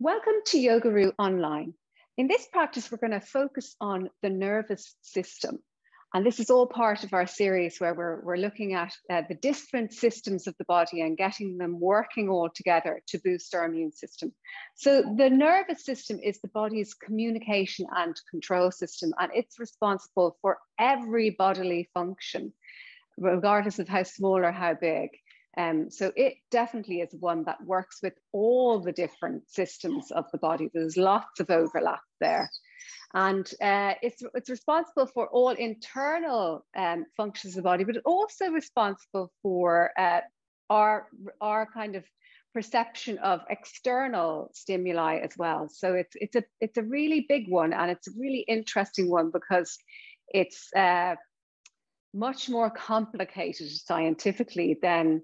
Welcome to Yogaroo Online. In this practice, we're going to focus on the nervous system. And this is all part of our series where we're looking at the different systems of the body and getting them working all together to boost our immune system. So the nervous system is the body's communication and control system, and it's responsible for every bodily function, regardless of how small or how big. So it definitely is one that works with all the different systems of the body. There's lots of overlap there. And it's responsible for all internal functions of the body, but also responsible for our kind of perception of external stimuli as well. So it's a really big one, and it's a really interesting one because it's much more complicated scientifically than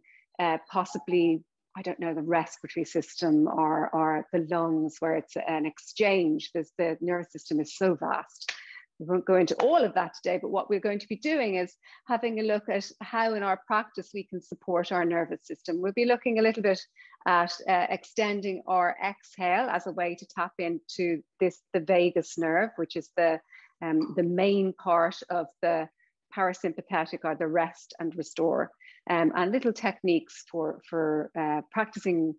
possibly, I don't know, the respiratory system or the lungs, where it's an exchange. The nervous system is so vast. We won't go into all of that today, but what we're going to be doing is having a look at how in our practice we can support our nervous system. We'll be looking a little bit at extending our exhale as a way to tap into the vagus nerve, which is the main part of the parasympathetic, or the rest and restore, and little techniques for practicing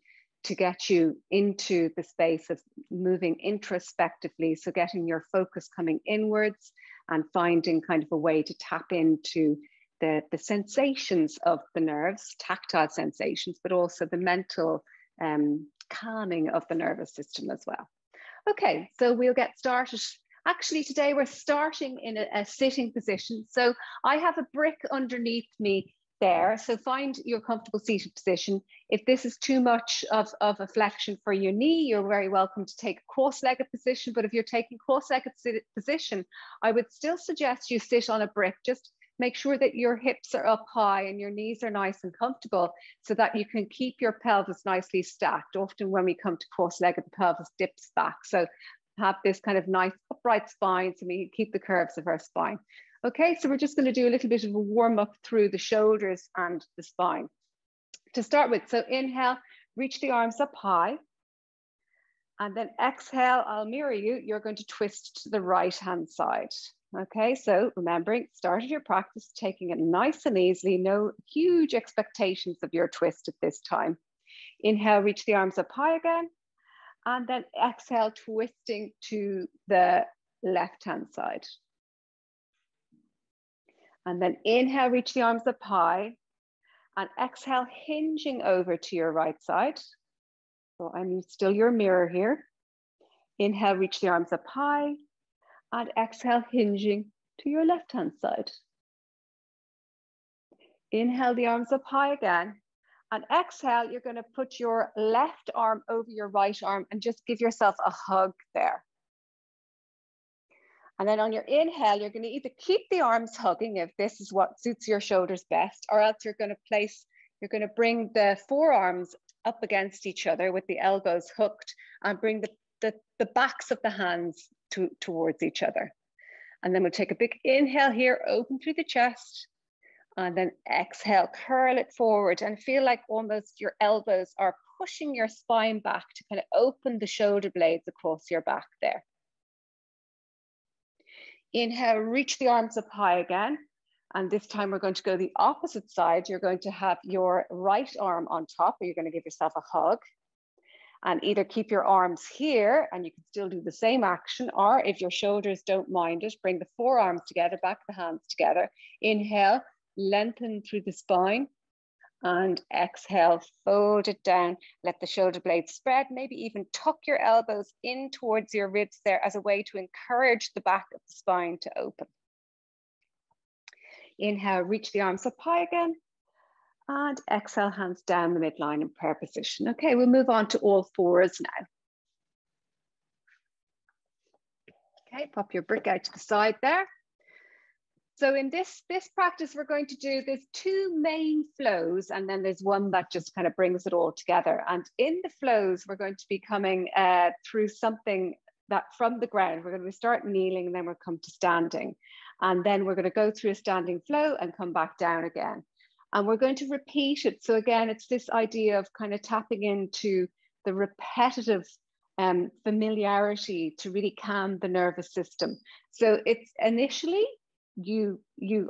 to get you into the space of moving introspectively. So getting your focus coming inwards and finding kind of a way to tap into the sensations of the nerves, tactile sensations, but also the mental calming of the nervous system as well. Okay, so we'll get started. Actually, today we're starting in a sitting position. So I have a brick underneath me there. So find your comfortable seated position. If this is too much of a flexion for your knee, you're very welcome to take a cross-legged position. But if you're taking cross-legged position, I would still suggest you sit on a brick. Just make sure that your hips are up high and your knees are nice and comfortable so that you can keep your pelvis nicely stacked. Often when we come to cross-legged, the pelvis dips back. So have this kind of nice upright spine so we keep the curves of our spine. Okay, so we're just going to do a little bit of a warm up through the shoulders and the spine. To start with, so inhale, reach the arms up high. And then exhale, I'll mirror you. You're going to twist to the right hand side. Okay, so remembering, started your practice, taking it nice and easily, no huge expectations of your twist at this time. Inhale, reach the arms up high again. And then exhale, twisting to the left-hand side. And then inhale, reach the arms up high. And exhale, hinging over to your right side. So I'm still your mirror here. Inhale, reach the arms up high. And exhale, hinging to your left-hand side. Inhale, the arms up high again. And exhale, you're going to put your left arm over your right arm and just give yourself a hug there. And then on your inhale, you're going to either keep the arms hugging if this is what suits your shoulders best, or else you're going to bring the forearms up against each other with the elbows hooked and bring the backs of the hands towards each other. And then we'll take a big inhale here, open through the chest. And then exhale, curl it forward and feel like almost your elbows are pushing your spine back to kind of open the shoulder blades across your back there. Inhale, reach the arms up high again. And this time we're going to go the opposite side. You're going to have your right arm on top, or you're going to give yourself a hug. And either keep your arms here and you can still do the same action, or if your shoulders don't mind it, bring the forearms together, back the hands together. Inhale. Lengthen through the spine, and exhale, fold it down, let the shoulder blades spread, maybe even tuck your elbows in towards your ribs there as a way to encourage the back of the spine to open. Inhale, reach the arms up high again, and exhale, hands down the midline in prayer position. Okay, we'll move on to all fours now. Okay, pop your brick out to the side there. So in this practice, we're going to do, there's two main flows, and then there's one that just kind of brings it all together. And in the flows, we're going to be coming through something that from the ground, we're going to start kneeling, and then we'll come to standing. And then we're going to go through a standing flow and come back down again. And we're going to repeat it. So again, it's this idea of kind of tapping into the repetitive familiarity to really calm the nervous system. So it's initially,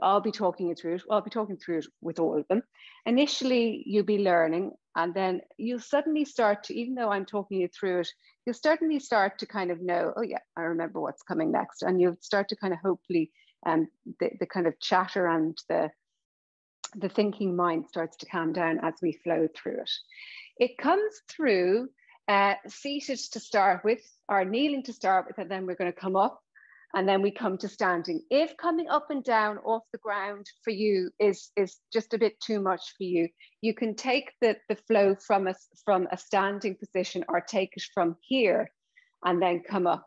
I'll be talking you through it. I'll be talking through it with all of them. Initially, you'll be learning, and then you'll suddenly start to, even though I'm talking you through it, you'll suddenly start to kind of know, oh yeah, I remember what's coming next. And you'll start to kind of hopefully, the kind of chatter and the thinking mind starts to calm down as we flow through it. It comes through seated to start with, or kneeling to start with, and then we're going to come up, and then we come to standing. If coming up and down off the ground for you is just a bit too much for you, you can take the flow from a standing position, or take it from here and then come up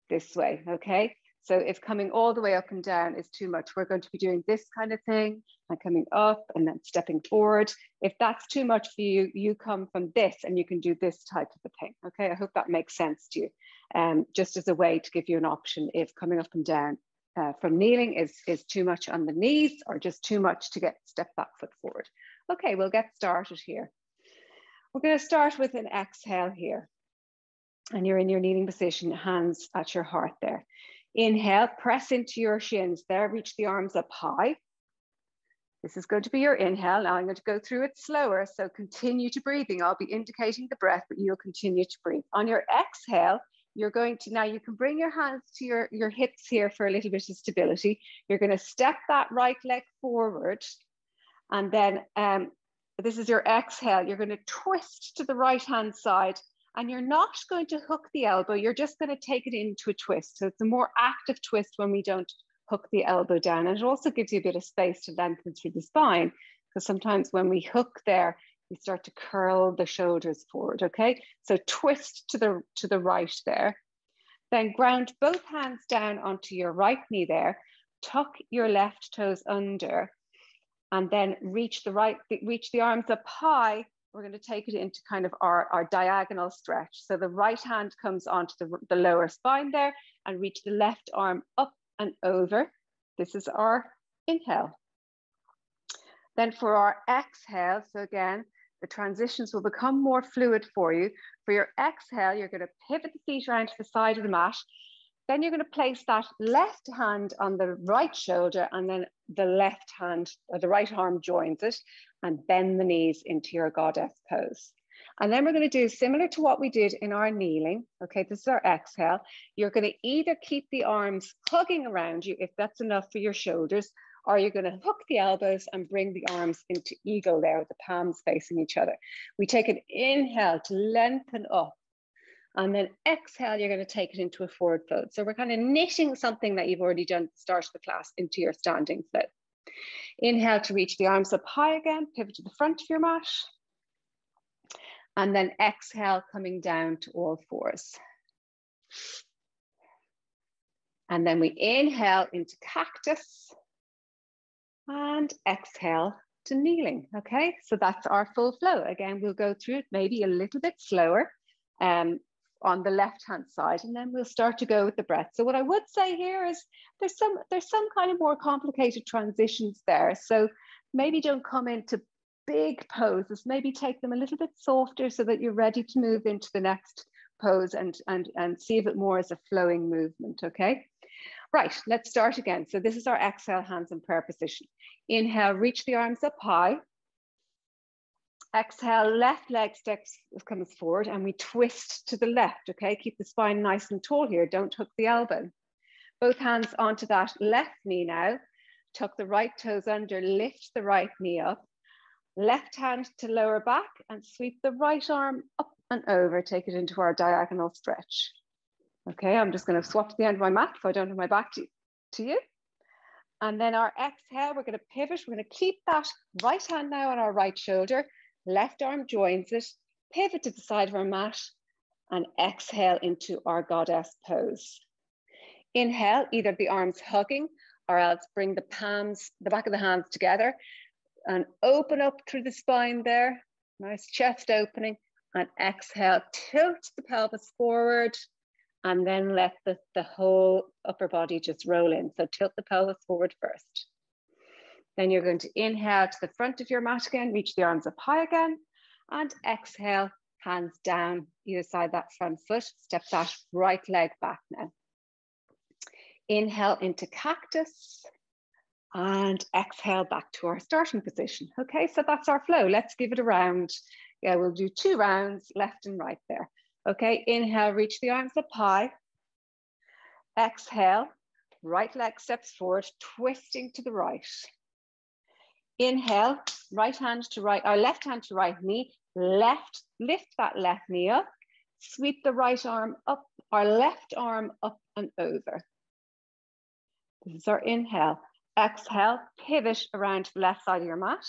this way, okay? So if coming all the way up and down is too much, we're going to be doing this kind of thing and coming up and then stepping forward. If that's too much for you, you come from this and you can do this type of a thing. Okay, I hope that makes sense to you. Just as a way to give you an option if coming up and down from kneeling is too much on the knees, or just too much to step that foot forward. Okay, we'll get started here. We're going to start with an exhale here. And you're in your kneeling position, hands at your heart there. Inhale, press into your shins there, reach the arms up high. This is going to be your inhale. Now I'm going to go through it slower, so continue to breathing. I'll be indicating the breath, but you'll continue to breathe. On your exhale, you're going to, now you can bring your hands to your hips here for a little bit of stability. You're going to step that right leg forward, and then this is your exhale. You're going to twist to the right hand side. And you're not going to hook the elbow, you're just going to take it into a twist. So it's a more active twist when we don't hook the elbow down. And it also gives you a bit of space to lengthen through the spine, because sometimes when we hook there, we start to curl the shoulders forward, okay? So twist to the right there. Then ground both hands down onto your right knee there, tuck your left toes under, and then reach the arms up high. We're going to take it into kind of our diagonal stretch. So the right hand comes onto the lower spine there, and reach the left arm up and over. This is our inhale. Then for our exhale, so again, the transitions will become more fluid for you. For your exhale, you're going to pivot the feet around to the side of the mat. Then you're going to place that left hand on the right shoulder, and then the left hand, or the right arm joins it, and bend the knees into your goddess pose. And then we're going to do similar to what we did in our kneeling. Okay, this is our exhale. You're going to either keep the arms hugging around you, if that's enough for your shoulders, or you're going to hook the elbows and bring the arms into eagle there with the palms facing each other. We take an inhale to lengthen up, and then exhale, you're going to take it into a forward fold. So we're kind of knitting something that you've already done at the start of the class into your standing flow. Inhale to reach the arms up high again, pivot to the front of your mat. And then exhale, coming down to all fours. And then we inhale into cactus and exhale to kneeling. Okay, so that's our full flow. Again, we'll go through it maybe a little bit slower on the left-hand side, and then we'll start to go with the breath. So what I would say here is there's some kind of more complicated transitions there. So maybe don't come into big poses, maybe take them a little bit softer so that you're ready to move into the next pose and see it more as a flowing movement, okay? Right, let's start again. So this is our exhale, hands in prayer position. Inhale, reach the arms up high. Exhale, left leg comes forward, and we twist to the left, okay? Keep the spine nice and tall here, don't hook the elbow. Both hands onto that left knee now. Tuck the right toes under, lift the right knee up. Left hand to lower back and sweep the right arm up and over, take it into our diagonal stretch. Okay, I'm just going to swap to the end of my mat if I don't have my back to you. And then our exhale, we're going to pivot. We're going to keep that right hand now on our right shoulder. Left arm joins it, pivot to the side of our mat, and exhale into our goddess pose. Inhale, either the arms hugging, or else bring the palms, the back of the hands together, and open up through the spine there. Nice chest opening. And exhale, tilt the pelvis forward, and then let the whole upper body just roll in. So tilt the pelvis forward first. Then you're going to inhale to the front of your mat again, reach the arms up high again, and exhale, hands down either side that front foot, step that right leg back now. Inhale into cactus and exhale back to our starting position. Okay, so that's our flow. Let's give it a round. Yeah, we'll do 2 rounds, left and right there. Okay, inhale, reach the arms up high. Exhale, right leg steps forward, twisting to the right. Inhale, right hand to right, or left hand to right knee, lift that left knee up, sweep the right arm up, our left arm up and over. This is our inhale. Exhale, pivot around to the left side of your mat,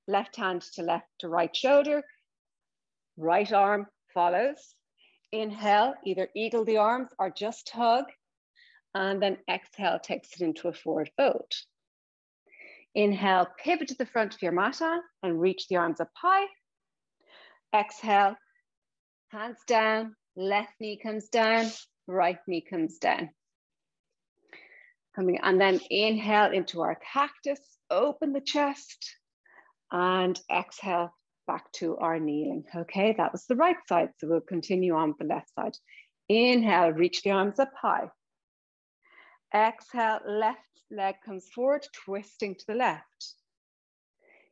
left hand to left to right shoulder, right arm follows. Inhale, either eagle the arms or just hug, and then exhale takes it into a forward fold. Inhale, pivot to the front of your mat and reach the arms up high. Exhale, hands down, left knee comes down, right knee comes down. And then inhale into our cactus, open the chest, and exhale back to our kneeling. Okay, that was the right side, so we'll continue on the left side. Inhale, reach the arms up high. Exhale, left leg comes forward, twisting to the left.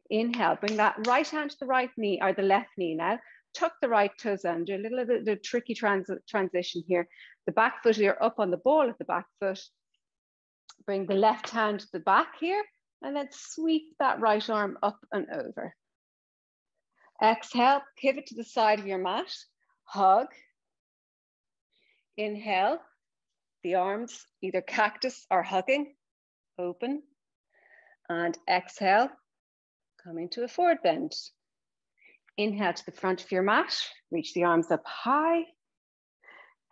Inhale, bring that right hand to the right knee, or the left knee now. Tuck the right toes under, a little bit of a tricky transition here. The back foot here up on the ball of the back foot. Bring the left hand to the back here, and then sweep that right arm up and over. Exhale, pivot to the side of your mat, hug. Inhale, the arms, either cactus or hugging, open. And exhale, coming to a forward bend. Inhale to the front of your mat, reach the arms up high.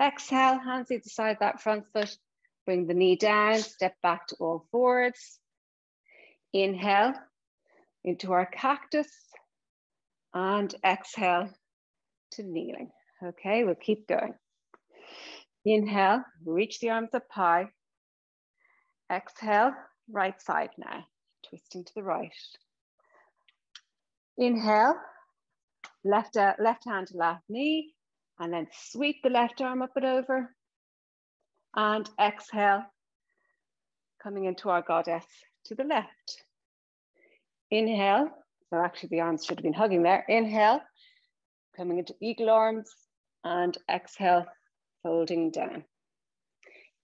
Exhale, hands either side of that front foot, bring the knee down, step back to all fours. Inhale into our cactus and exhale to kneeling. Okay, we'll keep going. Inhale, reach the arms up high. Exhale, right side now, twisting to the right. Inhale, left hand to left knee, and then sweep the left arm up and over. And exhale, coming into our goddess to the left. Inhale, so actually the arms should have been hugging there. Inhale, coming into eagle arms, and exhale, folding down.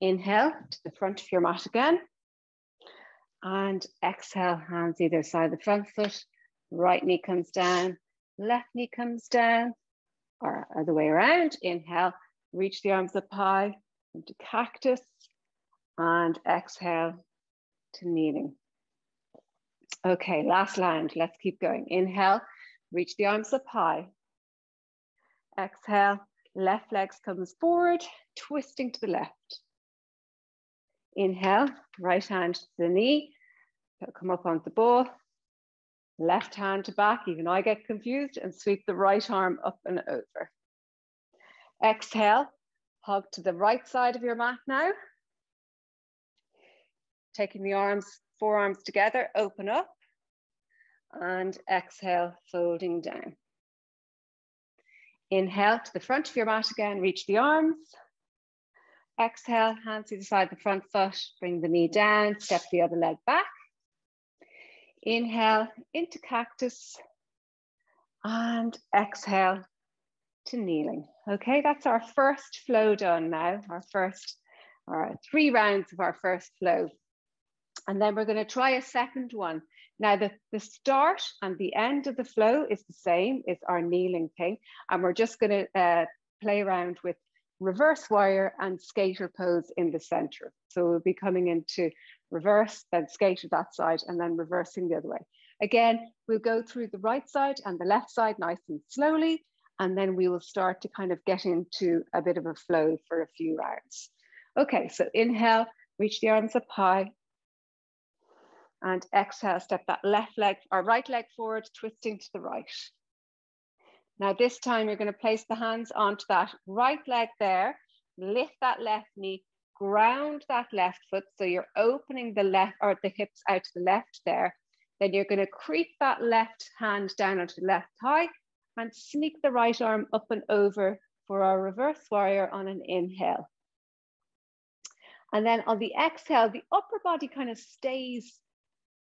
Inhale to the front of your mat again. And exhale, hands either side of the front foot. Right knee comes down, left knee comes down, or other way around. Inhale, reach the arms up high into cactus, and exhale to kneeling. Okay, last round, let's keep going. Inhale, reach the arms up high. Exhale, left leg comes forward, twisting to the left. Inhale, right hand to the knee, come up onto the ball. Left hand to back, even I get confused, and sweep the right arm up and over. Exhale, hug to the right side of your mat now. Taking the arms, forearms together, open up, and exhale, folding down. Inhale to the front of your mat again, reach the arms. Exhale, hands to the side of the front foot, bring the knee down, step the other leg back. Inhale into cactus, and exhale to kneeling. Okay, that's our first flow done now, our 3 rounds of our first flow. And then we're going to try a second one. Now the start and the end of the flow is the same, it's our kneeling thing. And we're just going to play around with reverse warrior and skater pose in the center. So we'll be coming into reverse, then skater that side, and then reversing the other way. Again, we'll go through the right side and the left side nice and slowly, and then we will start to kind of get into a bit of a flow for a few rounds. Okay, so inhale, reach the arms up high, and exhale, step that left leg or right leg forward, twisting to the right. Now this time you're going to place the hands onto that right leg there, lift that left knee, ground that left foot, so you're opening the left or the hips out to the left there. Then you're going to creep that left hand down onto the left thigh and sneak the right arm up and over for our reverse warrior on an inhale. And then on the exhale, the upper body kind of stays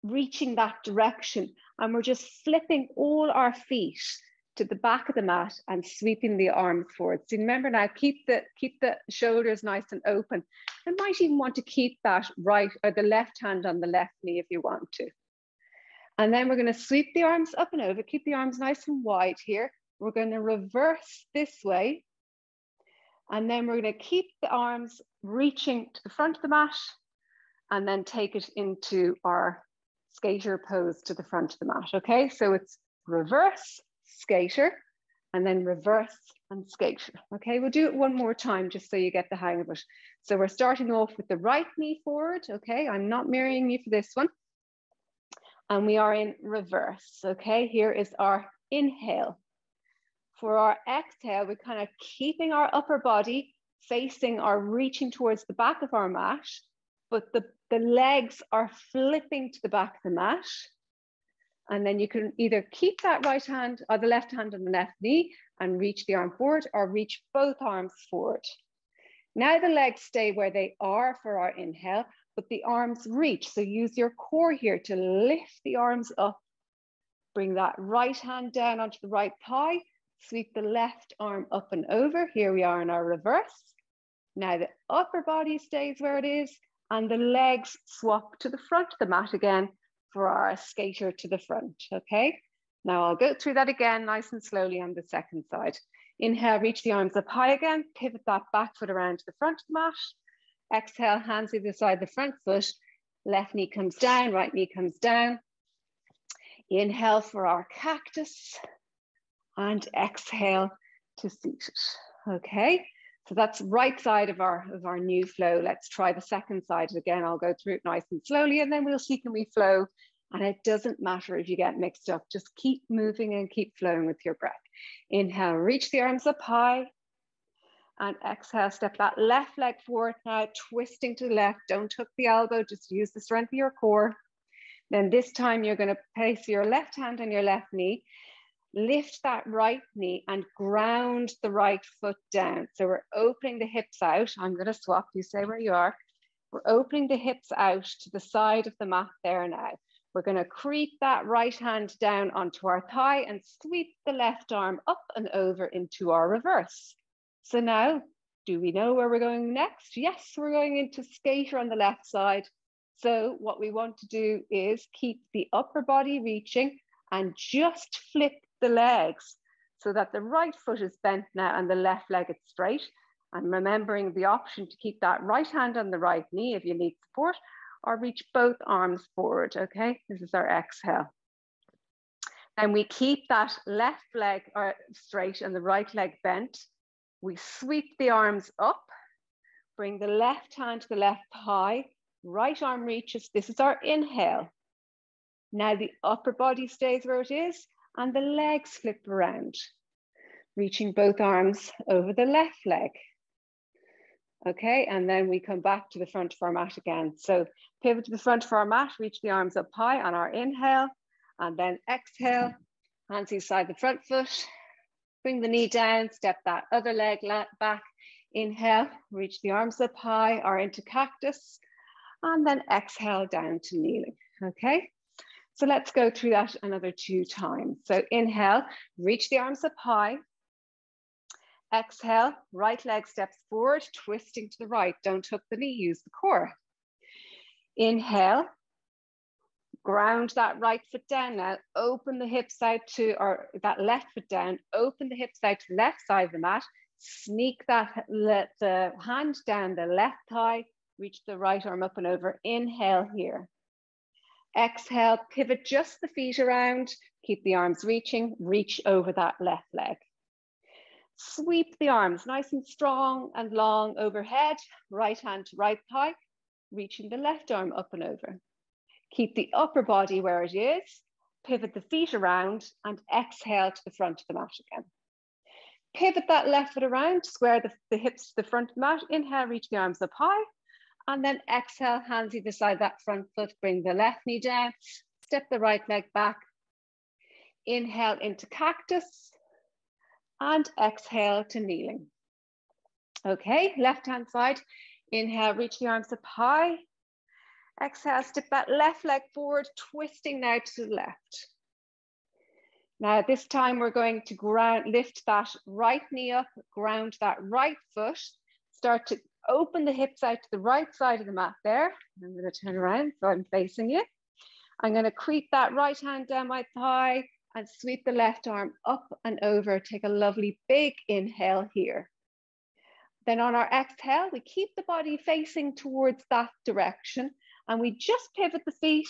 reaching that direction. And we're just flipping all our feet to the back of the mat and sweeping the arms forward. So remember now, keep the shoulders nice and open. And might even want to keep that right or the left hand on the left knee if you want to. And then we're going to sweep the arms up and over, keep the arms nice and wide here. We're going to reverse this way. And then we're going to keep the arms reaching to the front of the mat and then take it into our skater pose to the front of the mat. Okay, so it's reverse, skater, and then reverse and skater. Okay, we'll do it one more time just so you get the hang of it. So we're starting off with the right knee forward. Okay, I'm not mirroring you for this one. And we are in reverse. Okay, here is our inhale. For our exhale, we're kind of keeping our upper body facing or reaching towards the back of our mat, but the legs are flipping to the back of the mat. And then you can either keep that right hand or the left hand on the left knee and reach the arm forward, or reach both arms forward. Now the legs stay where they are for our inhale, but the arms reach. So use your core here to lift the arms up. Bring that right hand down onto the right thigh. Sweep the left arm up and over. Here we are in our reverse. Now the upper body stays where it is and the legs swap to the front of the mat again for our skater to the front, okay? Now I'll go through that again nice and slowly on the second side. Inhale, reach the arms up high again. Pivot that back foot around to the front of the mat. Exhale, hands either side the front foot. Left knee comes down, right knee comes down. Inhale for our cactus. And exhale to seated. Okay, so that's right side of our new flow. Let's try the second side again. I'll go through it nice and slowly, and then we'll see can we flow. And it doesn't matter if you get mixed up. Just keep moving and keep flowing with your breath. Inhale, reach the arms up high, and exhale, step that left leg forward now, twisting to the left. Don't hook the elbow. Just use the strength of your core. Then this time you're going to place your left hand on your left knee. Lift that right knee and ground the right foot down. So we're opening the hips out. I'm going to swap, you stay where you are. We're opening the hips out to the side of the mat there now. We're going to creep that right hand down onto our thigh and sweep the left arm up and over into our reverse. So now, do we know where we're going next? Yes, we're going into skater on the left side. So what we want to do is keep the upper body reaching and just flip the legs so that the right foot is bent now and the left leg is straight. And remembering the option to keep that right hand on the right knee if you need support, or reach both arms forward, okay? This is our exhale. And we keep that left leg straight and the right leg bent. We sweep the arms up, bring the left hand to the left thigh, right arm reaches. This is our inhale. Now the upper body stays where it is and the legs flip around, reaching both arms over the left leg. Okay, and then we come back to the front of our mat again. So pivot to the front of our mat, reach the arms up high on our inhale, and then exhale, hands inside the front foot, bring the knee down, step that other leg back, inhale, reach the arms up high or into cactus, and then exhale down to kneeling, okay? So let's go through that another 2 times. So inhale, reach the arms up high. Exhale, right leg steps forward, twisting to the right. Don't hook the knee, use the core. Inhale, ground that right foot down now. Open the hips out to, or that left foot down. Open the hips out to the left side of the mat. Sneak the hand down the left thigh. Reach the right arm up and over. Inhale here. Exhale, pivot just the feet around. Keep the arms reaching. Reach over that left leg. Sweep the arms nice and strong and long overhead. Right hand to right thigh. Reaching the left arm up and over. Keep the upper body where it is. Pivot the feet around and exhale to the front of the mat again. Pivot that left foot around. Square the hips to the front of the mat. Inhale, reach the arms up high. And then exhale, hands either side that front foot, bring the left knee down, step the right leg back. Inhale into cactus. And exhale to kneeling. Okay, left hand side. Inhale, reach the arms up high. Exhale, step that left leg forward, twisting now to the left. Now this time we're going to lift that right knee up, ground that right foot, start to open the hips out to the right side of the mat there. I'm going to turn around so I'm facing you. I'm going to creep that right hand down my thigh and sweep the left arm up and over. Take a lovely big inhale here. Then on our exhale, we keep the body facing towards that direction and we just pivot the feet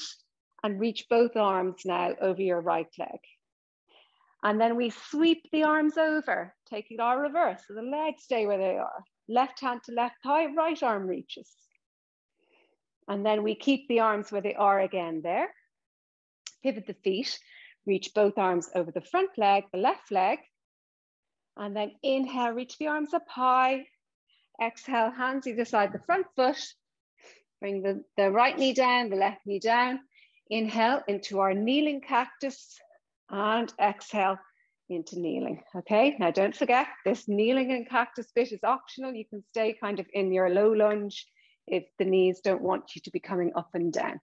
and reach both arms now over your right leg. And then we sweep the arms over, taking our reverse. So the legs stay where they are. Left hand to left thigh, right arm reaches. And then we keep the arms where they are again there. Pivot the feet, reach both arms over the front leg, the left leg. And then inhale, reach the arms up high. Exhale, hands either side the front foot. Bring the right knee down, the left knee down. Inhale into our kneeling cactus and exhale into kneeling. Okay, now don't forget this kneeling and cactus bit is optional. You can stay kind of in your low lunge if the knees don't want you to be coming up and down.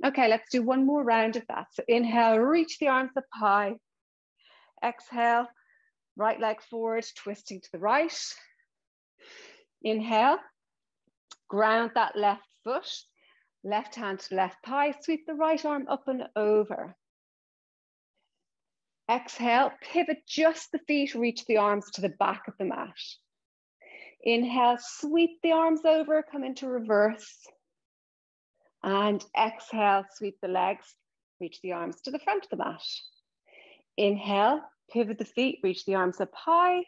Okay, let's do one more round of that. So inhale, reach the arms up high. Exhale, right leg forward, twisting to the right. Inhale, ground that left foot, left hand to left thigh, sweep the right arm up and over. Exhale, pivot just the feet, reach the arms to the back of the mat. Inhale, sweep the arms over, come into reverse. And exhale, sweep the legs, reach the arms to the front of the mat. Inhale, pivot the feet, reach the arms up high.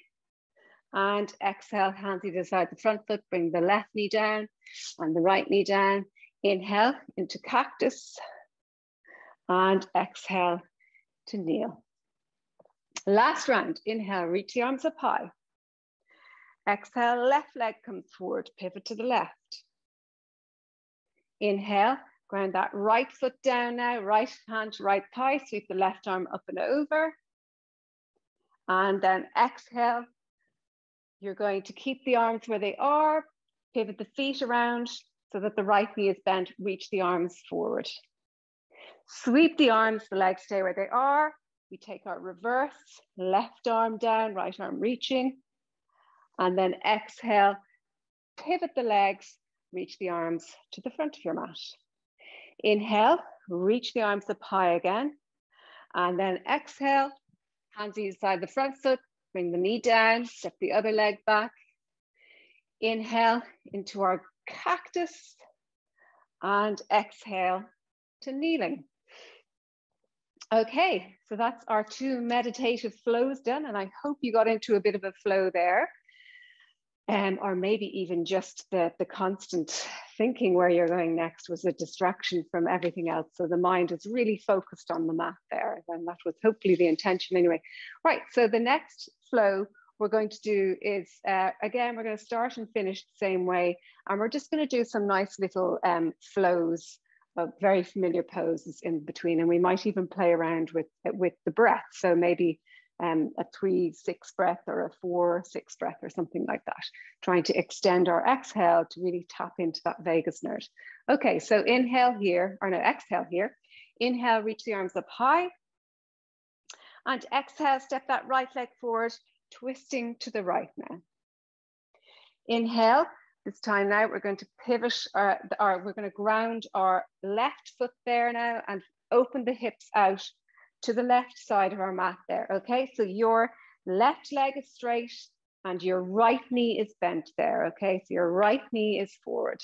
And exhale, hands either side the front foot, bring the left knee down and the right knee down. Inhale into cactus and exhale to kneel. Last round, inhale, reach the arms up high. Exhale, left leg comes forward, pivot to the left. Inhale, ground that right foot down now, right hand to right thigh, sweep the left arm up and over. And then exhale, you're going to keep the arms where they are, pivot the feet around so that the right knee is bent, reach the arms forward. Sweep the arms, the legs stay where they are. We take our reverse, left arm down, right arm reaching. And then exhale, pivot the legs, reach the arms to the front of your mat. Inhale, reach the arms up high again. And then exhale, hands either side the front foot, bring the knee down, step the other leg back. Inhale into our cactus and exhale to kneeling. Okay, so that's our 2 meditative flows done, and I hope you got into a bit of a flow there. Or maybe even just the constant thinking where you're going next was a distraction from everything else. So the mind is really focused on the mat there, and that was hopefully the intention anyway. Right, so the next flow we're going to do is, again, we're going to start and finish the same way, and we're just going to do some nice little flows of very familiar poses in between, and we might even play around with the breath. So maybe a 3-6 breath or a 4-6 breath or something like that, trying to extend our exhale to really tap into that vagus nerve. Okay, so inhale here, or no, exhale here. Inhale, reach the arms up high. And exhale, step that right leg forward, twisting to the right now. Inhale, this time now we're going to pivot, we're going to ground our left foot there now and open the hips out to the left side of our mat there, okay? So your left leg is straight and your right knee is bent there, okay? So your right knee is forward.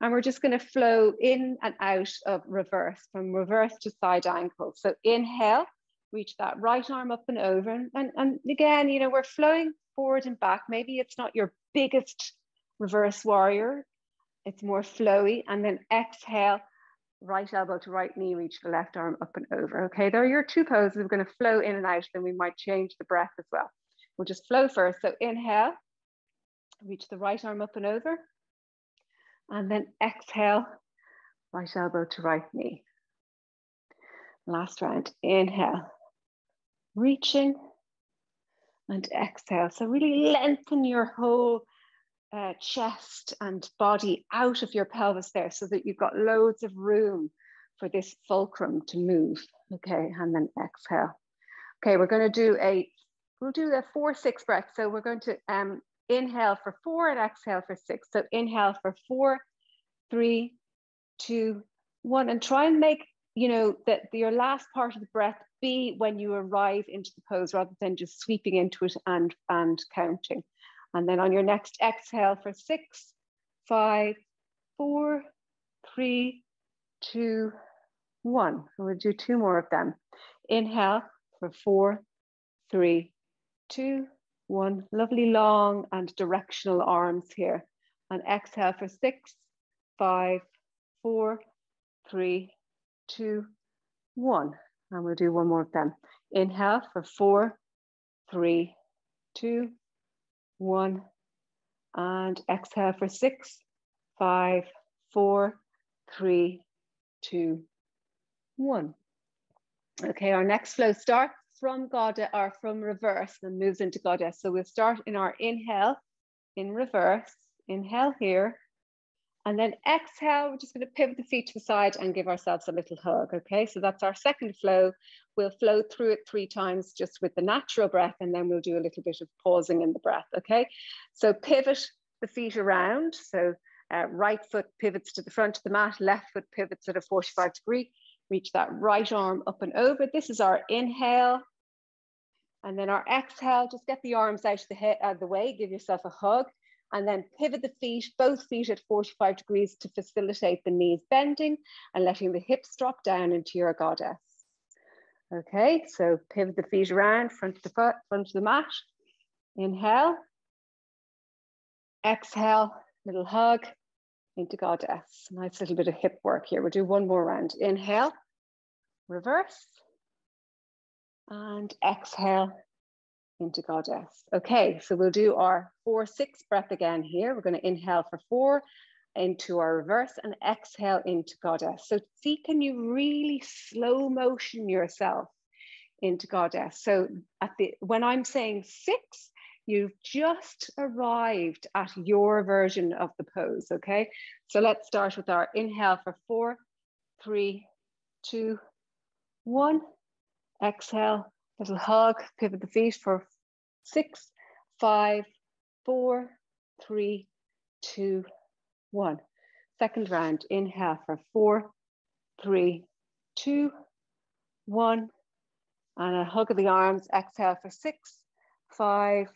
And we're just gonna flow in and out of reverse, from reverse to side ankle. So inhale, reach that right arm up and over. And again, you know, we're flowing forward and back. Maybe it's not your biggest reverse warrior, it's more flowy. And then exhale, right elbow to right knee, reach the left arm up and over. Okay, there are your 2 poses. We're going to flow in and out, then we might change the breath as well. We'll just flow first. So inhale, reach the right arm up and over. And then exhale, right elbow to right knee. Last round, inhale, reaching. and exhale. So really lengthen your whole chest and body out of your pelvis there so that you've got loads of room for this fulcrum to move. Okay, and then exhale. Okay, we're going to we'll do a 4-6 breath. So we're going to inhale for 4 and exhale for 6. So inhale for 4, 3, 2, 1, and try and make, you know, that your last part of the breath be when you arrive into the pose rather than just sweeping into it and counting. And then on your next exhale for 6, 5, 4, 3, 2, 1. And we'll do 2 more of them. Inhale for 4, 3, 2, 1. Lovely long and directional arms here. And exhale for 6, 5, 4, 3, 2, 1. And we'll do 1 more of them. Inhale for 4, 3, 2, 1. And exhale for 6, 5, 4, 3, 2, 1. Okay, our next flow starts from Goddess or from reverse and moves into Goddess. So we'll start in our inhale in reverse. Inhale here. And then exhale, we're just going to pivot the feet to the side and give ourselves a little hug. Okay, so that's our second flow. We'll flow through it 3 times just with the natural breath, and then we'll do a little bit of pausing in the breath. Okay, so pivot the feet around. So right foot pivots to the front of the mat, left foot pivots at a 45-degree. Reach that right arm up and over. This is our inhale. And then our exhale, just get the arms out of the way, give yourself a hug. And then pivot the feet, both feet at 45 degrees to facilitate the knees bending and letting the hips drop down into your Goddess. Okay, so pivot the feet around, front of the mat. Inhale. Exhale, little hug into Goddess. Nice little bit of hip work here. We'll do 1 more round. Inhale, reverse, and exhale into Goddess. Okay, so we'll do our 4-6 breath again here. We're going to inhale for 4 into our reverse and exhale into Goddess. So see, can you really slow motion yourself into Goddess? So when I'm saying 6, you've just arrived at your version of the pose. Okay, so let's start with our inhale for 4, 3, 2, 1. Exhale, little hug, pivot the feet for 6, 5, 4, 3, 2, 1. Second round, inhale for 4, 3, 2, 1. And a hug of the arms, exhale for 6, 5,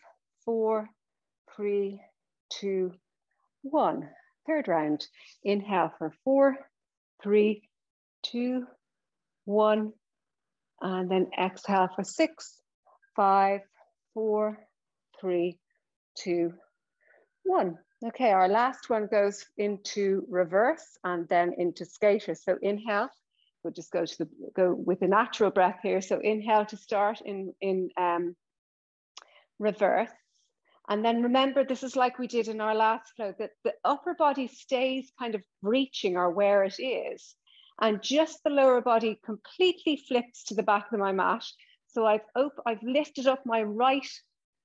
4, 3, 2, 1. Third round, inhale for 4, 3, 2, 1. And then exhale for 6, 5, 4, 3, 2, 1. Okay, our last one goes into reverse and then into skater. So inhale, we'll just go with the natural breath here. So inhale to start in reverse. And then remember, this is like we did in our last flow, that the upper body stays kind of reaching or where it is. And just the lower body completely flips to the back of my mat. So I've lifted up my right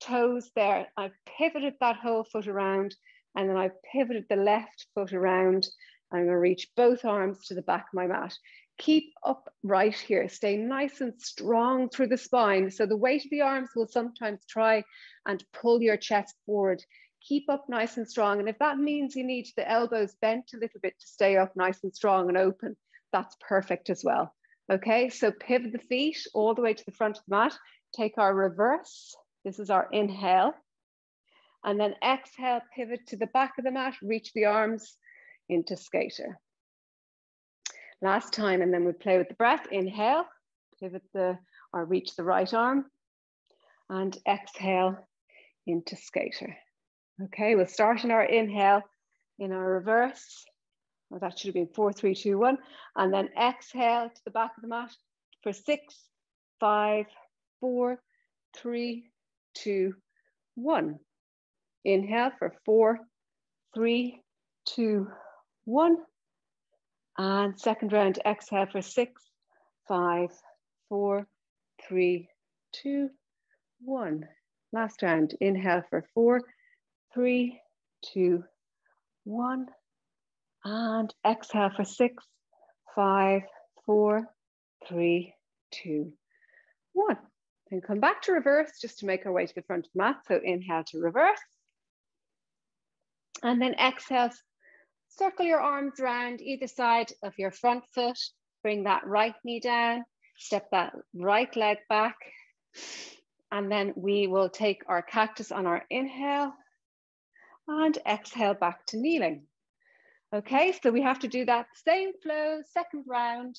toes there. I've pivoted that whole foot around, and then I've pivoted the left foot around. I'm going to reach both arms to the back of my mat. Keep upright here. Stay nice and strong through the spine. So the weight of the arms will sometimes try and pull your chest forward. Keep up nice and strong. And if that means you need the elbows bent a little bit to stay up nice and strong and open, that's perfect as well. Okay, so pivot the feet all the way to the front of the mat. Take our reverse. This is our inhale. And then exhale, pivot to the back of the mat, reach the arms into skater. Last time, and then we play with the breath. Inhale, pivot or reach the right arm, and exhale into skater. Okay, we'll start in our inhale in our reverse. Well, that should have been 4, 3, 2, 1. And then exhale to the back of the mat for 6, 5, 4, 3, 2, 1. Inhale for 4, 3, 2, 1. And second round, exhale for 6, 5, 4, 3, 2, 1. Last round. Inhale for 4, 3, 2, 1. And exhale for 6, 5, 4, 3, 2, 1. Then come back to reverse just to make our way to the front of the mat. So inhale to reverse. And then exhale, circle your arms around either side of your front foot. Bring that right knee down. Step that right leg back. And then we will take our cactus on our inhale and exhale back to kneeling. Okay, so we have to do that same flow, second round,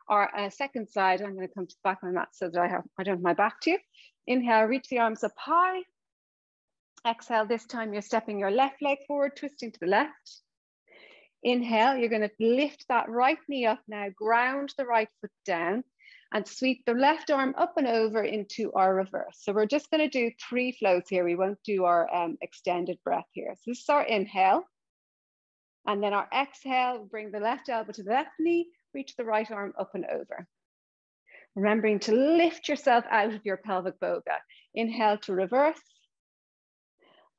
or second side. I'm going to come to the back of my mat so that I don't have my back to you. Inhale, reach the arms up high. Exhale, this time you're stepping your left leg forward, twisting to the left. Inhale, you're going to lift that right knee up now, ground the right foot down, and sweep the left arm up and over into our reverse. So we're just going to do 3 flows here. We won't do our extended breath here. So this is our inhale. And then our exhale, bring the left elbow to the left knee, reach the right arm up and over. Remembering to lift yourself out of your pelvic boga. Inhale to reverse.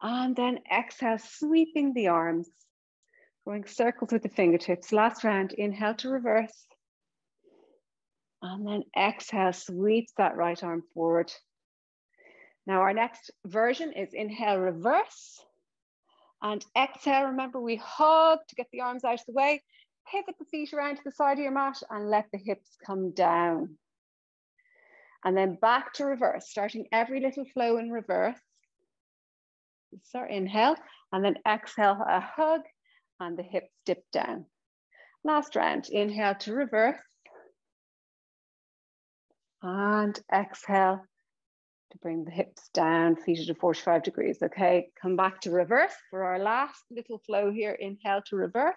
And then exhale, sweeping the arms, going circles with the fingertips. Last round, inhale to reverse. And then exhale, sweeps that right arm forward. Now our next version is inhale, reverse. And exhale, remember we hug to get the arms out of the way. Pivot the feet around to the side of your mat and let the hips come down. And then back to reverse, starting every little flow in reverse. Start inhale, and then exhale, a hug, and the hips dip down. Last round, inhale to reverse. And exhale to bring the hips down, feet at 45 degrees. Okay, come back to reverse for our last little flow here. Inhale to reverse.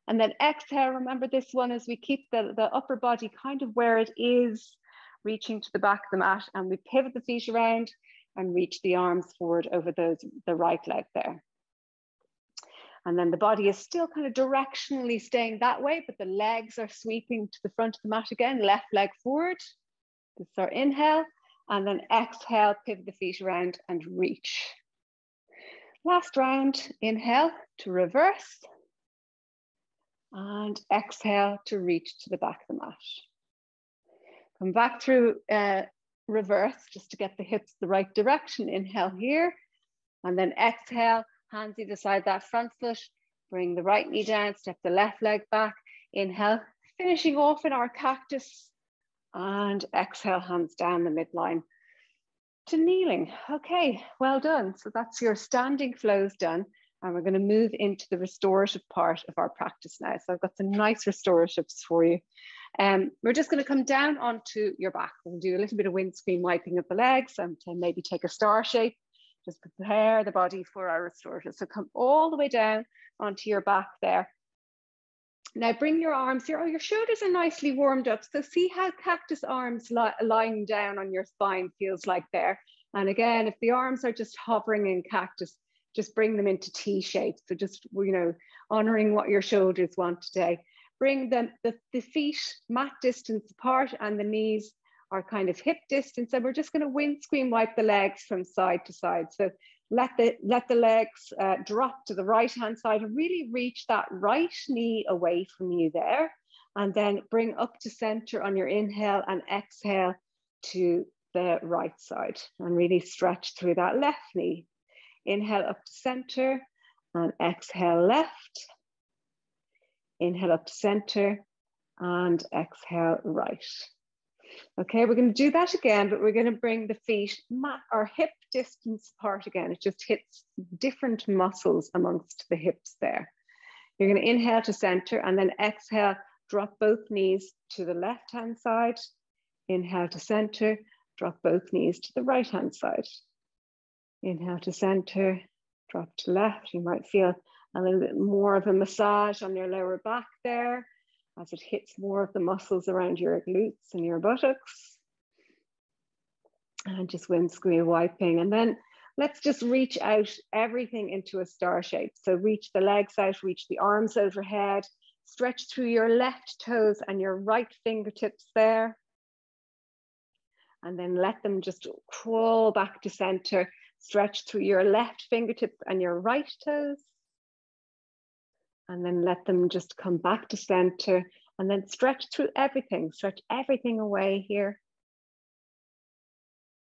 And then exhale, remember this one as we keep the upper body kind of where it is, reaching to the back of the mat, and we pivot the feet around and reach the arms forward over the right leg there. And then the body is still kind of directionally staying that way, but the legs are sweeping to the front of the mat again, left leg forward. This is our inhale, and then exhale, pivot the feet around and reach. Last round, inhale to reverse, and exhale to reach to the back of the mat. Come back through reverse just to get the hips the right direction. Inhale here, and then exhale, hands either side that front foot, bring the right knee down, step the left leg back. Inhale, finishing off in our cactus, and exhale, hands down the midline to kneeling. Okay, well done. So that's your standing flows done. And we're going to move into the restorative part of our practice now. So I've got some nice restoratives for you. We're just going to come down onto your back. We'll do a little bit of windscreen wiping of the legs and maybe take a star shape. Just prepare the body for our restorative. So come all the way down onto your back there. Now bring your arms here. Oh, your shoulders are nicely warmed up. So see how cactus arms lying down on your spine feels like there. And again, if the arms are just hovering in cactus, just bring them into T shape. So just, you know, honoring what your shoulders want today. Bring them the feet mat distance apart and the knees are kind of hip distance. And we're just going to windscreen wipe the legs from side to side. So let the legs drop to the right hand side and really reach that right knee away from you there. And then bring up to center on your inhale and exhale to the right side and really stretch through that left knee. Inhale up to center and exhale left. Inhale up to center and exhale right. Okay, we're going to do that again, but we're going to bring the feet or hip distance apart again. It just hits different muscles amongst the hips there. You're going to inhale to center and then exhale, drop both knees to the left-hand side. Inhale to center, drop both knees to the right-hand side. Inhale to center, drop to left. You might feel a little bit more of a massage on your lower back there as it hits more of the muscles around your glutes and your buttocks. And just windscreen wiping. And then let's just reach out everything into a star shape. So reach the legs out, reach the arms overhead, stretch through your left toes and your right fingertips there. and then let them just crawl back to center. Stretch through your left fingertip and your right toes. And then let them just come back to center, and then stretch through everything. Stretch everything away here.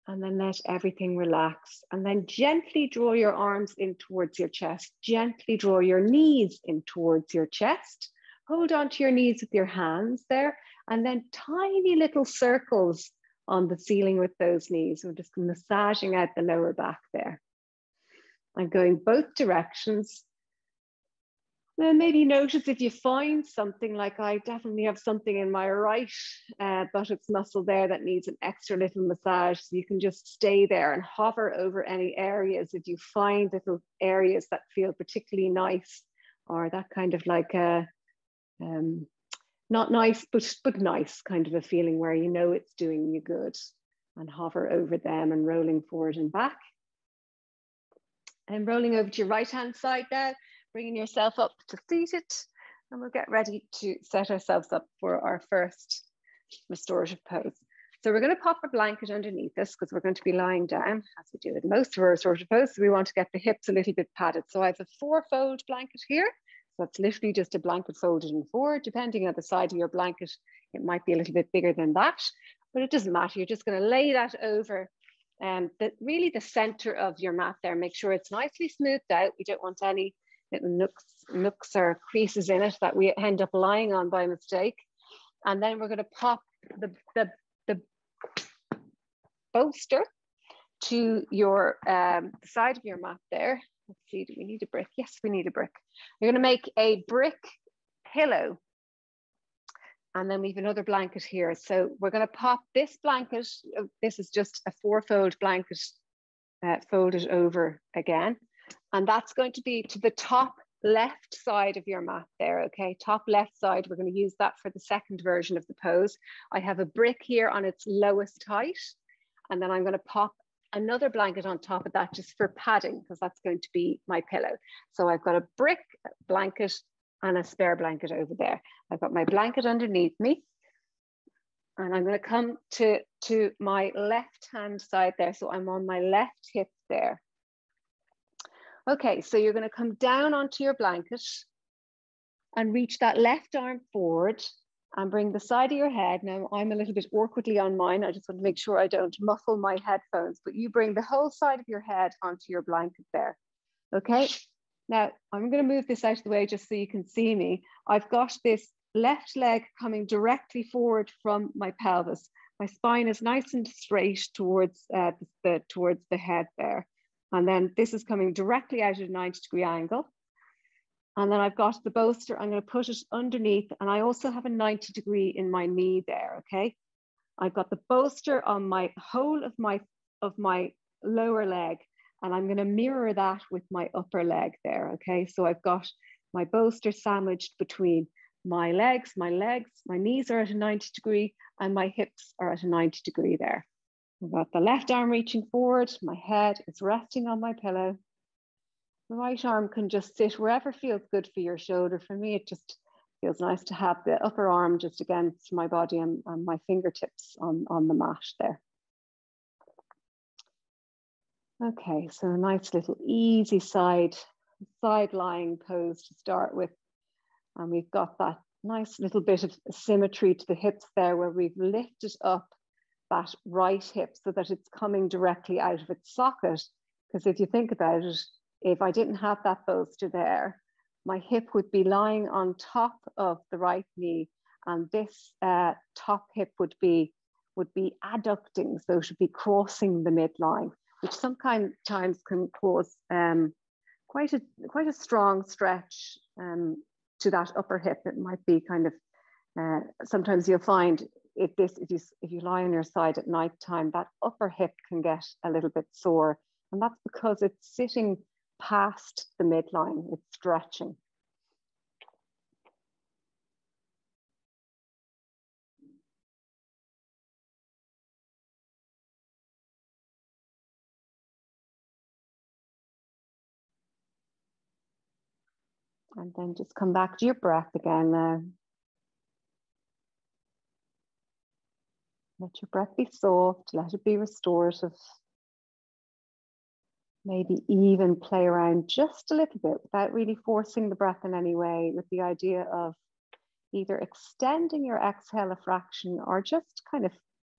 And then let everything relax. And then gently draw your arms in towards your chest. Gently draw your knees in towards your chest. Hold on to your knees with your hands there. And then tiny little circles on the ceiling with those knees. We're just massaging out the lower back there. I'm going both directions. Then maybe notice if you find something, like I definitely have something in my right buttocks muscle there that needs an extra little massage. So you can just stay there and hover over any areas. If you find little areas that feel particularly nice, or that kind of like a, not nice, but nice kind of a feeling where you know it's doing you good, and hover over them and rolling forward and back. And rolling over to your right hand side now, bringing yourself up to seated, and we'll get ready to set ourselves up for our first restorative pose. So we're going to pop a blanket underneath us because we're going to be lying down, as we do with most of our restorative poses. So we want to get the hips a little bit padded. So I have a 4-fold blanket here. So that's literally just a blanket folded in 4. Depending on the side of your blanket, it might be a little bit bigger than that, but it doesn't matter. You're just going to lay that over really the center of your mat there. Make sure it's nicely smoothed out. We don't want any little nooks or creases in it that we end up lying on by mistake. And then we're going to pop the bolster to your side of your mat there. Let's see, do we need a brick? Yes, we need a brick. You're going to make a brick pillow. And then we have another blanket here. So we're going to pop this blanket. This is just a 4-fold blanket folded over again. And that's going to be to the top left side of your mat there, okay? Top left side, we're going to use that for the second version of the pose. I have a brick here on its lowest height, and then I'm going to pop another blanket on top of that just for padding, because that's going to be my pillow. So I've got a brick blanket and a spare blanket over there. I've got my blanket underneath me, and I'm going to come to my left hand side there. So I'm on my left hip there. Okay, so you're going to come down onto your blanket and reach that left arm forward and bring the side of your head. Now I'm a little bit awkwardly on mine. I just want to make sure I don't muffle my headphones, but you bring the whole side of your head onto your blanket there. Okay, now I'm going to move this out of the way just so you can see me. I've got this left leg coming directly forward from my pelvis. My spine is nice and straight towards the head there. And then this is coming directly out at a 90-degree angle. And then I've got the bolster. I'm going to put it underneath. And I also have a 90-degree in my knee there, okay? I've got the bolster on my whole of my lower leg. And I'm going to mirror that with my upper leg there, okay? So I've got my bolster sandwiched between my legs, my knees are at a 90-degree, and my hips are at a 90-degree there. I've got the left arm reaching forward, my head is resting on my pillow. The right arm can just sit wherever feels good for your shoulder. For me, it just feels nice to have the upper arm just against my body and my fingertips on the mat there. Okay, so a nice little easy side lying pose to start with. And we've got that nice little bit of symmetry to the hips there, where we've lifted up that right hip so that it's coming directly out of its socket. Because if you think about it, if I didn't have that bolster there, my hip would be lying on top of the right knee, and this top hip would be adducting, so it should be crossing the midline, which sometimes can cause quite a strong stretch to that upper hip. It might be kind of sometimes you'll find if you lie on your side at night time, that upper hip can get a little bit sore, and that's because it's sitting past the midline, it's stretching. And then just come back to your breath again now. Let your breath be soft, let it be restorative. Maybe even play around just a little bit without really forcing the breath in any way, with the idea of either extending your exhale a fraction or just kind of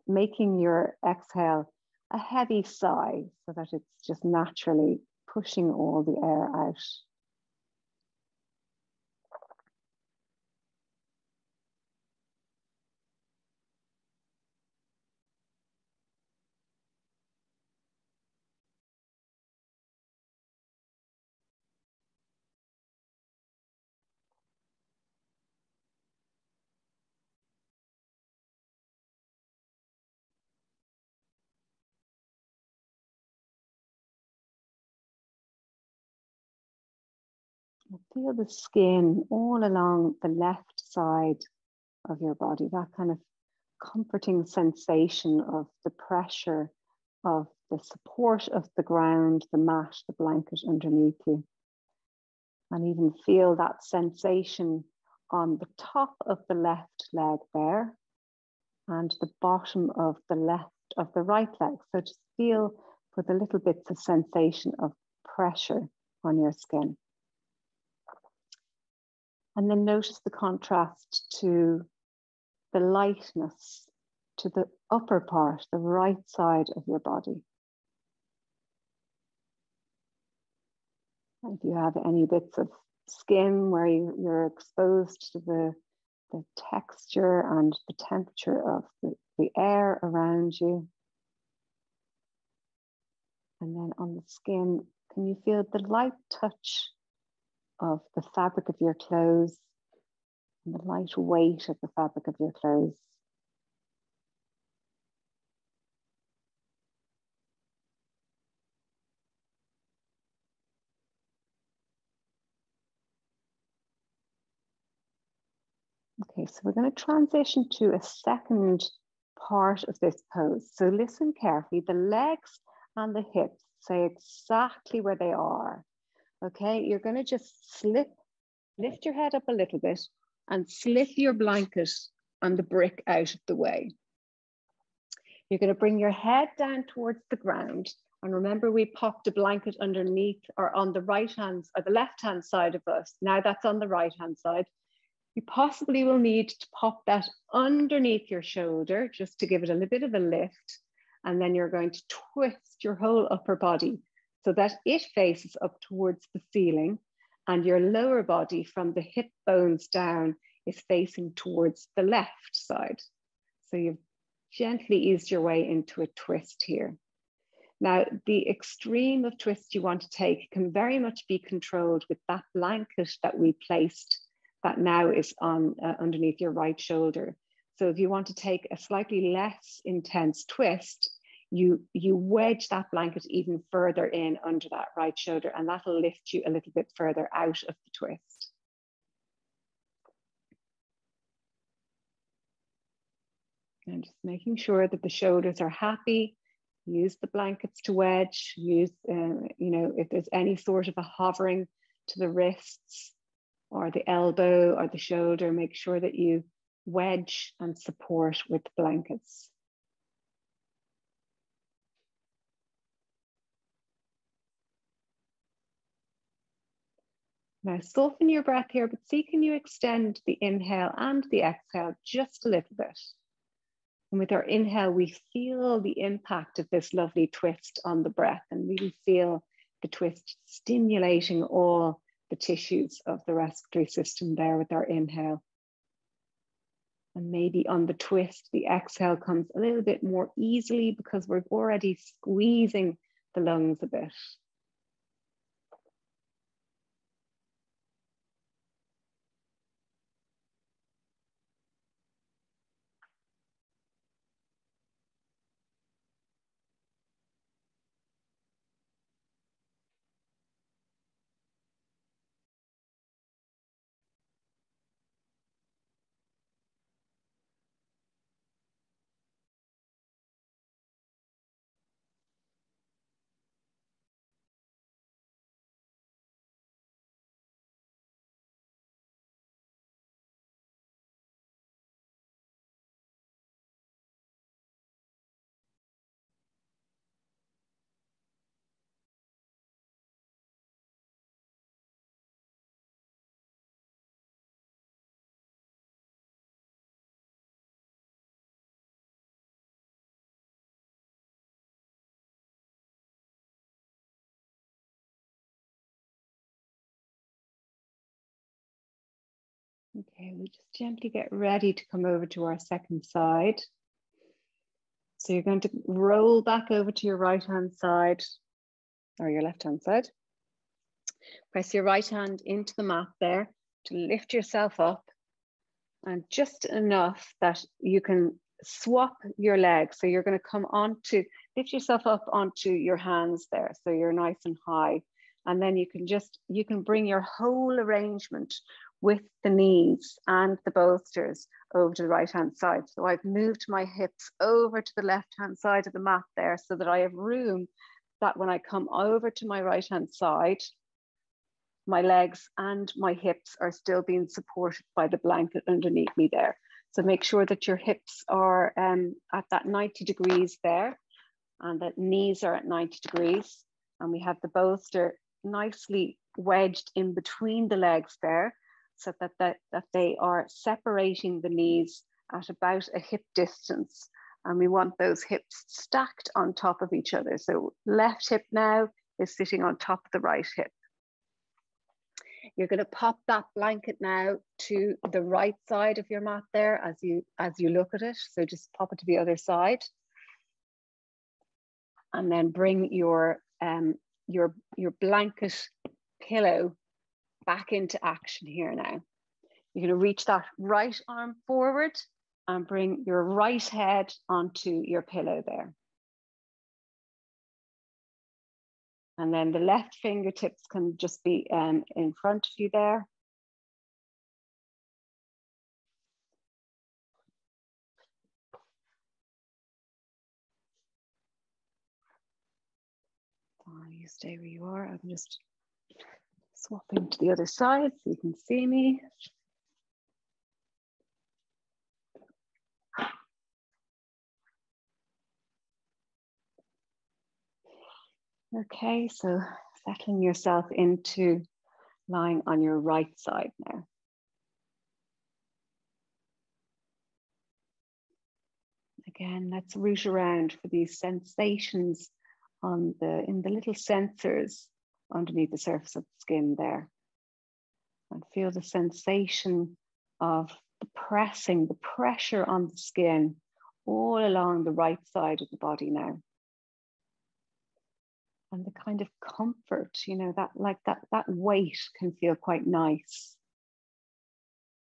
making your exhale a heavy sigh so that it's just naturally pushing all the air out. Feel the skin all along the left side of your body, that kind of comforting sensation of the pressure of the support of the ground, the mat, the blanket underneath you. And even feel that sensation on the top of the left leg there and the bottom of the right leg. So just feel for the little bits of sensation of pressure on your skin. And then notice the contrast to the lightness to the upper part, the right side of your body. And if you have any bits of skin where you're exposed to the texture and the temperature of the air around you. And then on the skin, can you feel the light touch of the fabric of your clothes and the light weight of the fabric of your clothes? Okay, so we're going to transition to a second part of this pose. So listen carefully. The legs and the hips stay exactly where they are. Okay, you're going to just lift your head up a little bit and slip your blanket on the brick out of the way. You're going to bring your head down towards the ground. And remember, we popped a blanket underneath or on the right hand or the left hand side of us. Now that's on the right hand side. You possibly will need to pop that underneath your shoulder just to give it a little bit of a lift. And then you're going to twist your whole upper body so that it faces up towards the ceiling and your lower body from the hip bones down is facing towards the left side. So you've gently eased your way into a twist here. Now, the extreme of twist you want to take can very much be controlled with that blanket that we placed that now is on underneath your right shoulder. So if you want to take a slightly less intense twist, you wedge that blanket even further in under that right shoulder, and that'll lift you a little bit further out of the twist. And just making sure that the shoulders are happy. Use the blankets to wedge. Use, if there's any sort of a hovering to the wrists or the elbow or the shoulder, make sure that you wedge and support with the blankets. Now soften your breath here, but see, can you extend the inhale and the exhale just a little bit? And with our inhale, we feel the impact of this lovely twist on the breath and really feel the twist stimulating all the tissues of the respiratory system there with our inhale. And maybe on the twist, the exhale comes a little bit more easily because we're already squeezing the lungs a bit. Okay, we just gently get ready to come over to our second side. So you're going to roll back over to your right-hand side or your left-hand side. Press your right hand into the mat there to lift yourself up, and just enough that you can swap your legs. So you're going to come onto, lift yourself up onto your hands there. So you're nice and high. And then you can bring your whole arrangement with the knees and the bolsters over to the right-hand side. So I've moved my hips over to the left-hand side of the mat there so that I have room that when I come over to my right-hand side, my legs and my hips are still being supported by the blanket underneath me there. So make sure that your hips are at that 90 degrees there, and that knees are at 90 degrees. And we have the bolster nicely wedged in between the legs there, so that they are separating the knees at about a hip distance. And we want those hips stacked on top of each other. So left hip now is sitting on top of the right hip. You're going to pop that blanket now to the right side of your mat there as you look at it. So just pop it to the other side. And then bring your blanket pillow back into action here now. You're going to reach that right arm forward and bring your right head onto your pillow there. And then the left fingertips can just be in front of you there. You stay where you are. I'm just swapping to the other side so you can see me. Okay, so settling yourself into lying on your right side now. Again, let's root around for these sensations in the little sensors underneath the surface of the skin there. And feel the sensation of the pressure on the skin all along the right side of the body now. And the kind of comfort, you know, that weight can feel quite nice.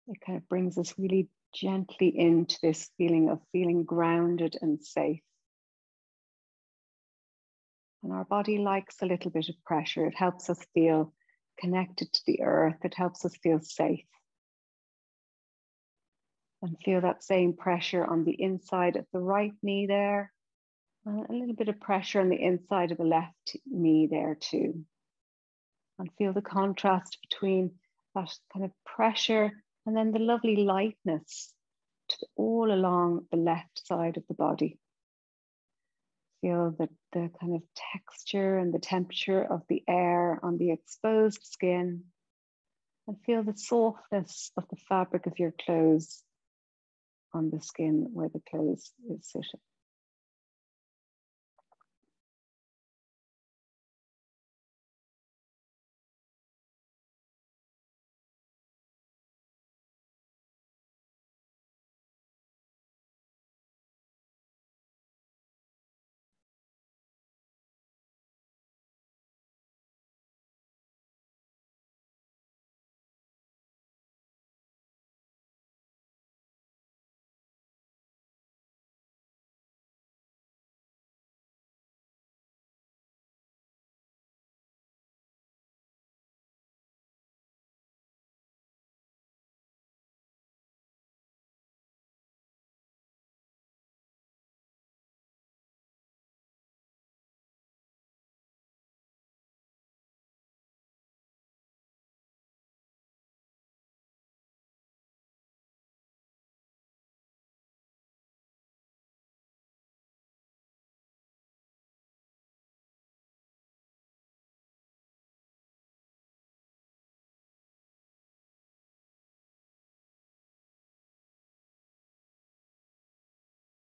It kind of brings us really gently into this feeling of feeling grounded and safe. And our body likes a little bit of pressure. It helps us feel connected to the earth. It helps us feel safe. And feel that same pressure on the inside of the right knee there. And a little bit of pressure on the inside of the left knee there too. And feel the contrast between that kind of pressure and then the lovely lightness all along the left side of the body. Feel the kind of texture and the temperature of the air on the exposed skin. And feel the softness of the fabric of your clothes on the skin where the clothes is sitting.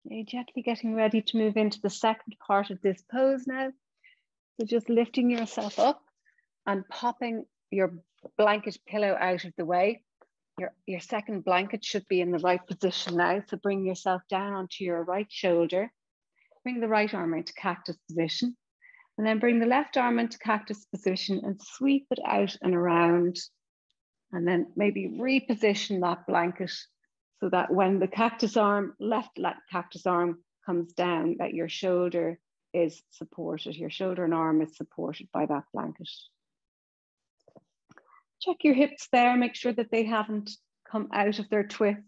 You're gently getting ready to move into the second part of this pose now. So just lifting yourself up and popping your blanket pillow out of the way. Your second blanket should be in the right position now. So bring yourself down onto your right shoulder. Bring the right arm into cactus position. And then bring the left arm into cactus position and sweep it out and around. And then maybe reposition that blanket so that when the cactus arm, left cactus arm comes down, that your shoulder is supported. Your shoulder and arm is supported by that blanket. Check your hips there, make sure that they haven't come out of their twist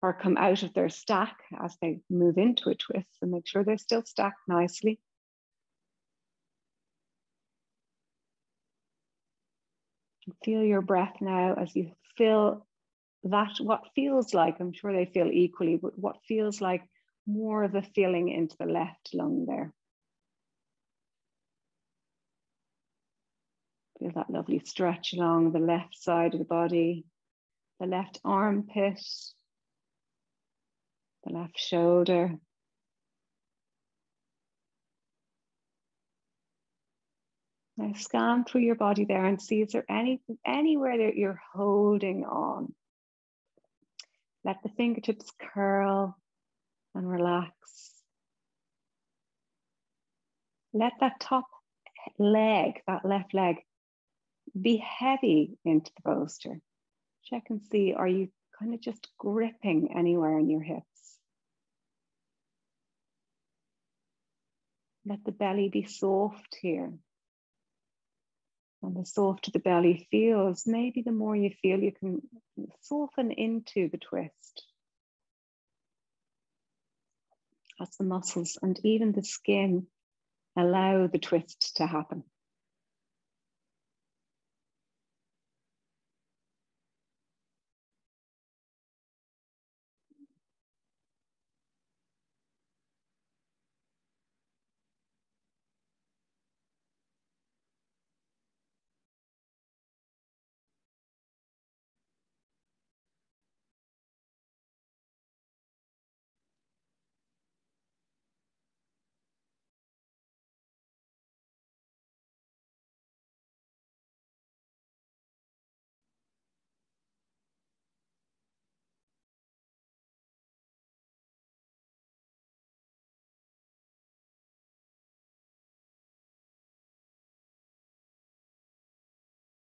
or come out of their stack as they move into a twist, and make sure they're still stacked nicely. Feel your breath now as you feel that, what feels like, I'm sure they feel equally, but what feels like more of a filling into the left lung there. Feel that lovely stretch along the left side of the body, the left armpit, the left shoulder. Now scan through your body there and see, is there anywhere that you're holding on? Let the fingertips curl and relax. Let that top leg, that left leg, be heavy into the bolster. Check and see, are you kind of just gripping anywhere in your hips? Let the belly be soft here. And the softer the belly feels, maybe the more you feel you can soften into the twist. As the muscles and even the skin allow the twist to happen.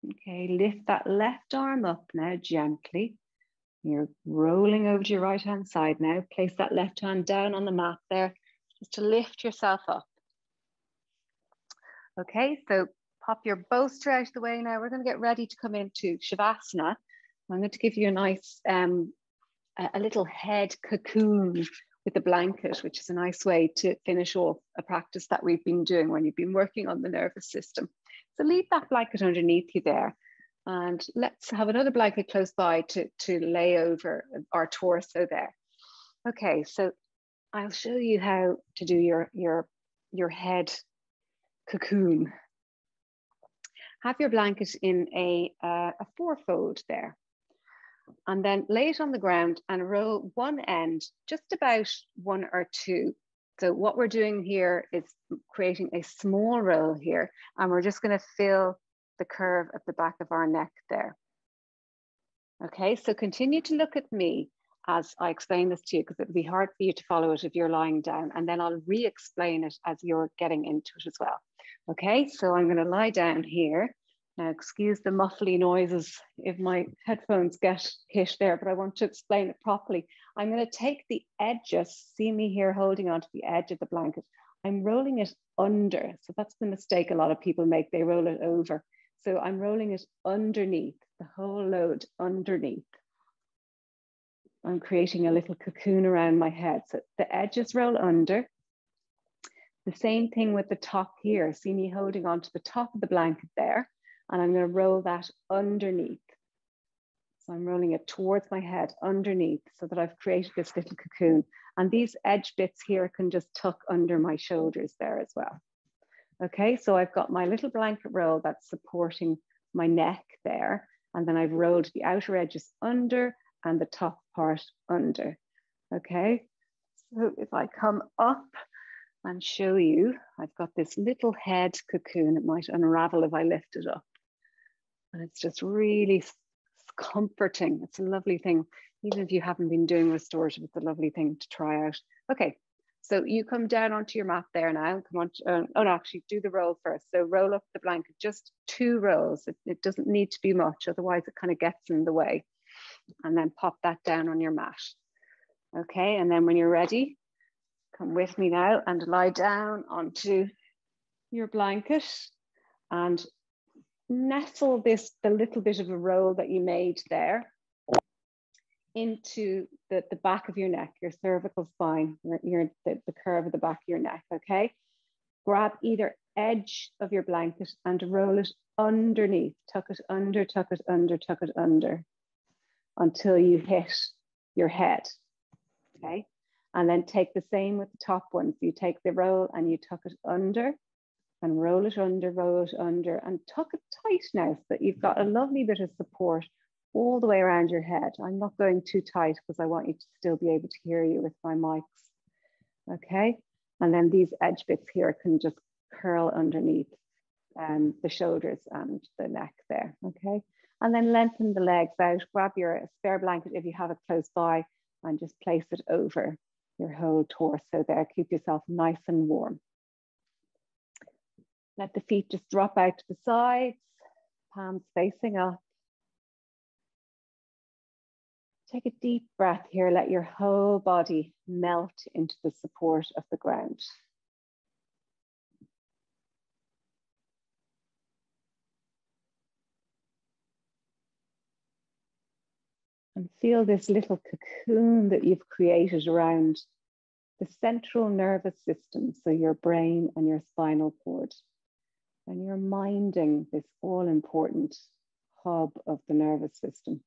Okay, lift that left arm up now gently. You're rolling over to your right hand side now. Place that left hand down on the mat there, just to lift yourself up. Okay, so pop your bolster out of the way now. We're going to get ready to come into Shavasana. I'm going to give you a nice, a little head cocoon with a blanket, which is a nice way to finish off a practice that we've been doing when you've been working on the nervous system. So leave that blanket underneath you there. And let's have another blanket close by to lay over our torso there. Okay, so I'll show you how to do your head cocoon. Have your blanket in a fourfold there. And then lay it on the ground and roll one end, just about 1 or 2. So what we're doing here is creating a small roll here, and we're just going to fill the curve at the back of our neck there. Okay, so continue to look at me as I explain this to you, because it'll be hard for you to follow it if you're lying down, and then I'll re-explain it as you're getting into it as well. Okay, so I'm going to lie down here. Now, excuse the muffly noises if my headphones get hit there, but I want to explain it properly. I'm going to take the edges, see me here holding onto the edge of the blanket. I'm rolling it under. So that's the mistake a lot of people make. They roll it over. So I'm rolling it underneath, the whole load underneath. I'm creating a little cocoon around my head. So the edges roll under. The same thing with the top here. See me holding onto the top of the blanket there. And I'm going to roll that underneath. So I'm rolling it towards my head underneath so that I've created this little cocoon. And these edge bits here can just tuck under my shoulders there as well. Okay, so I've got my little blanket roll that's supporting my neck there. And then I've rolled the outer edges under and the top part under. Okay, so if I come up and show you, I've got this little head cocoon. It might unravel if I lift it up. And it's just really comforting. It's a lovely thing. Even if you haven't been doing restorative, it's a lovely thing to try out. Okay, so you come down onto your mat there now. Come on, oh no, actually do the roll first. So roll up the blanket, just 2 rolls. It doesn't need to be much, otherwise it kind of gets in the way. And then pop that down on your mat. Okay, and then when you're ready, come with me now and lie down onto your blanket and nestle the little bit of a roll that you made there into the back of your neck, your cervical spine, the curve of the back of your neck, okay? Grab either edge of your blanket and roll it underneath, tuck it under, tuck it under, tuck it under until you hit your head, okay? And then take the same with the top one. So you take the roll and you tuck it under and roll it under, and tuck it tight now so that you've got a lovely bit of support all the way around your head. I'm not going too tight because I want you to still be able to hear you with my mics. Okay, and then these edge bits here can just curl underneath the shoulders and the neck there, okay? And then lengthen the legs out, grab your spare blanket if you have it close by and just place it over your whole torso there. Keep yourself nice and warm. Let the feet just drop out to the sides, palms facing up. Take a deep breath here. Let your whole body melt into the support of the ground. And feel this little cocoon that you've created around the central nervous system, so your brain and your spinal cord. And you're minding this all-important hub of the nervous system.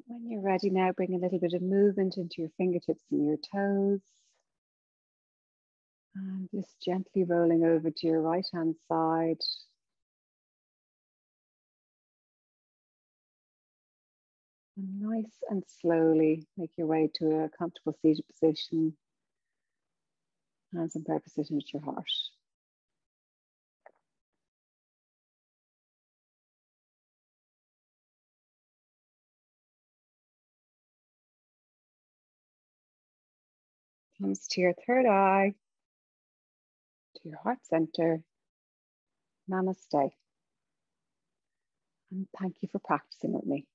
When you're ready now, bring a little bit of movement into your fingertips and your toes. And just gently rolling over to your right hand side. And nice and slowly make your way to a comfortable seated position. Hands in prayer position at your heart. Comes to your third eye, to your heart center. Namaste. And thank you for practicing with me.